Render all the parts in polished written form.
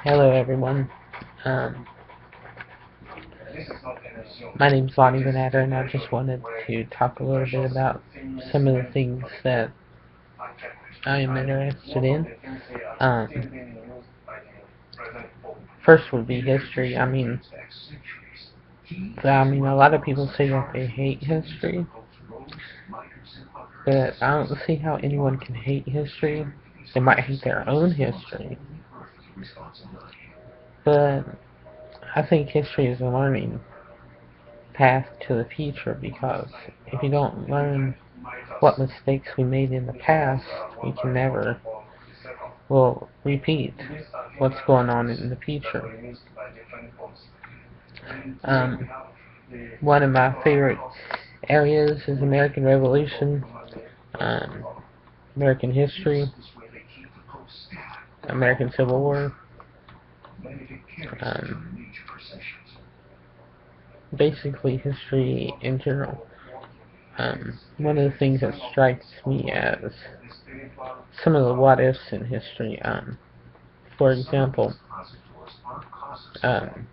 Hello everyone. Um, my name's Lonnie Benatter, and I just wanted to talk a little bit about some of the things that I am interested in. First would be history. A lot of people say that they hate history, but I don't see how anyone can hate history. They might hate their own history, but I think history is a learning path to the future, because if you don't learn what mistakes we made in the past, we can never, repeat what's going on in the future. Um, One of my favorite areas is American Revolution, um, American history, American Civil War, um, basically history in general. One of the things that strikes me as some of the what ifs in history. For example, um,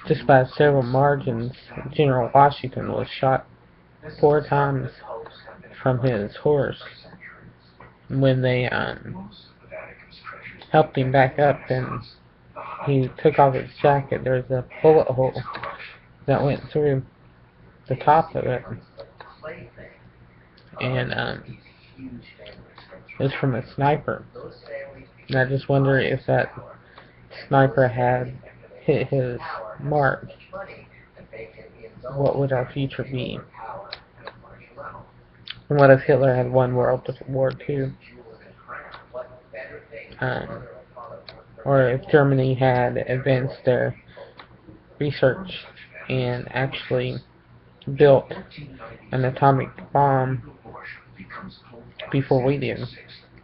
just by several margins, General Washington was shot 4 times from his horse when they helped him back up, and he took off his jacket. There was a bullet hole that went through the top of it, and it was from a sniper. And I just wonder if that sniper had hit his mark, what would our future be? And what if Hitler had won World War II? Um, or if Germany had advanced their research and actually built an atomic bomb before we did,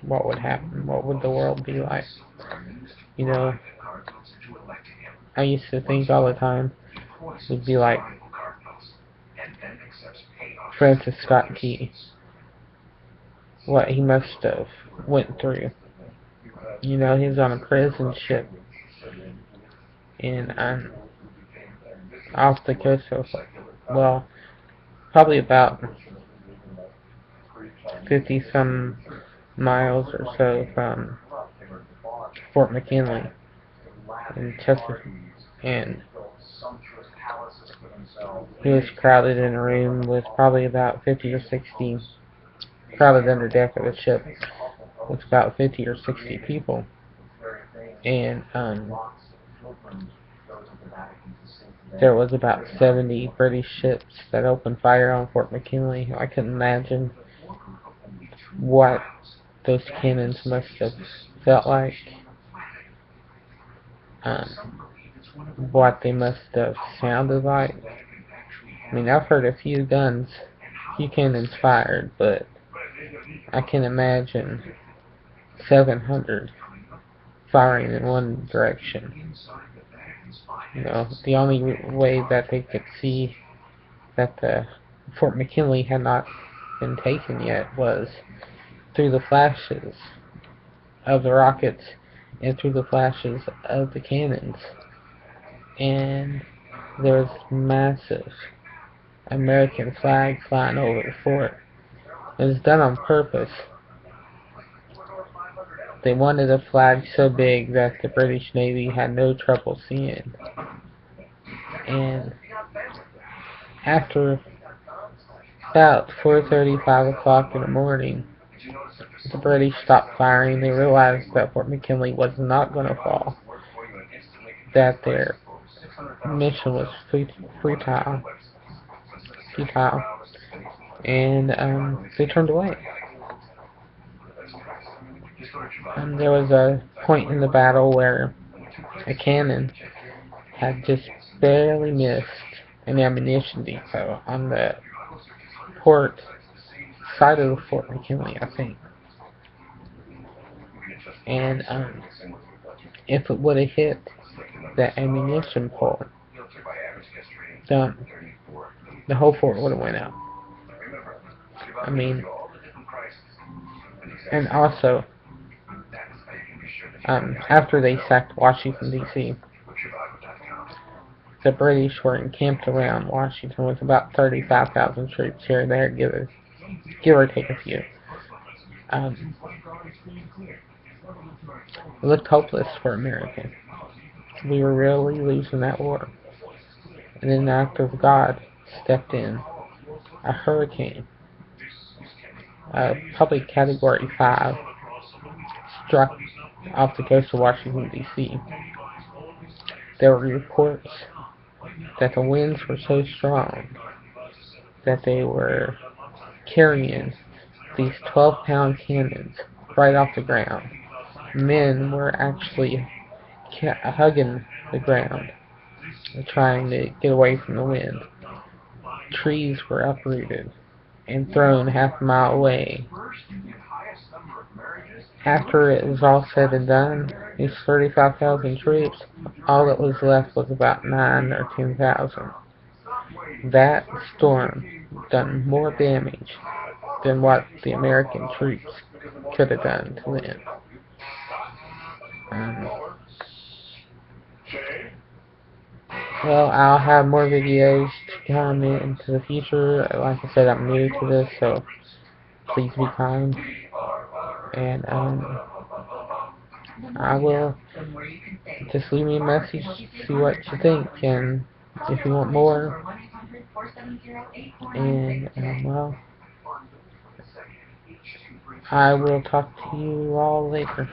what would happen? What would the world be like? You know, I used to think all the time it'd be like Francis Scott Key, what he must have went through. He was on a prison ship in off the coast of, probably about 50 some miles or so from Fort McKinley in Texas, and he was crowded in a room with probably about 50 or 60, crowded under deck of the ship with about 50 or 60 people, and there was about 70 British ships that opened fire on Fort McKinley. I couldn't imagine what those cannons must have felt like, what they must have sounded like. I've heard a few cannons fired, but I can imagine 700 firing in one direction. The only way that they could see that the Fort McKinley had not been taken yet was through the flashes of the rockets and through the flashes of the cannons. And there was massive American flag flying over the fort. It was done on purpose. They wanted a flag so big that the British Navy had no trouble seeing. And after about 4:30, 5 o'clock in the morning, the British stopped firing. They realized that Fort McKinley was not going to fall, that their mission was futile, and they turned away. There was a point in the battle where a cannon had just barely missed an ammunition depot on the port side of the Fort McKinley, I think. And if it would have hit the ammunition port, the whole fort would have went out. I mean, and also, after they sacked Washington, D.C., the British were encamped around Washington with about 35,000 troops here and there, give or take a few. Um, it looked hopeless for America. We were really losing that war. And then an act of God stepped in. A hurricane, probably Category 5, struck off the coast of Washington, D.C. There were reports that the winds were so strong that they were carrying these 12-pound cannons right off the ground. Men were actually hugging the ground, trying to get away from the wind. Trees were uprooted and thrown half a mile away. After it was all said and done, these 35,000 troops, all that was left was about 9 or 10,000. That storm done more damage than what the American troops could have done to them. Um, well, I'll have more videos to come into the future. Like I said, I'm new to this, so please be kind. And I will just leave me a message, see what you think, and if you want more. And well, I will talk to you all later.